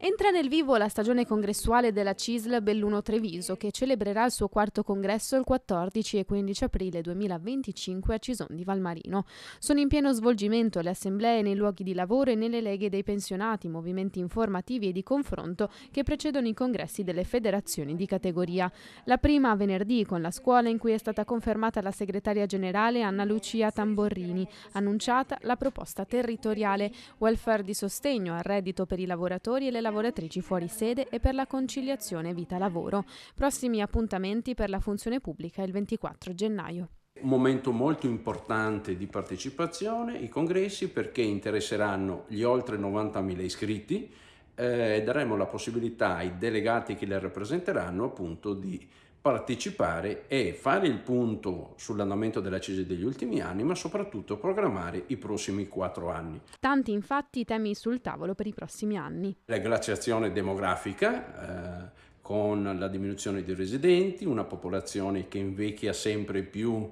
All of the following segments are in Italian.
Entra nel vivo la stagione congressuale della CISL Belluno Treviso, che celebrerà il suo quarto congresso il 14 e 15 aprile 2025 a Cison di Valmarino. Sono in pieno svolgimento le assemblee nei luoghi di lavoro e nelle leghe dei pensionati, movimenti informativi e di confronto che precedono i congressi delle federazioni di categoria. La prima venerdì con la scuola in cui è stata confermata la segretaria generale Anna Lucia Tamborrini, annunciata la proposta territoriale welfare di sostegno al reddito per i lavoratori e le lavoratrici fuori sede e per la conciliazione vita-lavoro. Prossimi appuntamenti per la funzione pubblica il 24 gennaio. Un momento molto importante di partecipazione, i congressi, perché interesseranno gli oltre 90.000 iscritti e daremo la possibilità ai delegati che li rappresenteranno appunto di partecipare e fare il punto sull'andamento della CISL degli ultimi anni, ma soprattutto programmare i prossimi 4 anni. Tanti infatti i temi sul tavolo per i prossimi anni. La glaciazione demografica, con la diminuzione dei residenti, una popolazione che invecchia sempre più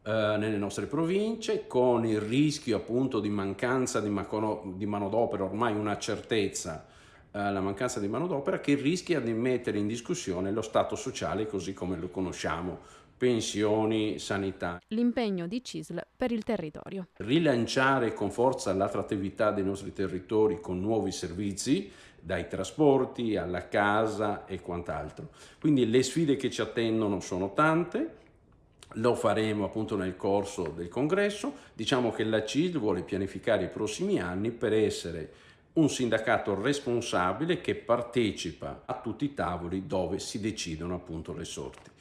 nelle nostre province, con il rischio appunto di mancanza di manodopera, ormai una certezza, la mancanza di manodopera che rischia di mettere in discussione lo stato sociale così come lo conosciamo, pensioni, sanità. L'impegno di CISL per il territorio. Rilanciare con forza l'attrattività dei nostri territori con nuovi servizi, dai trasporti alla casa e quant'altro. Quindi le sfide che ci attendono sono tante, lo faremo appunto nel corso del congresso. Diciamo che la CISL vuole pianificare i prossimi anni per essere un sindacato responsabile che partecipa a tutti i tavoli dove si decidono appunto le sorti.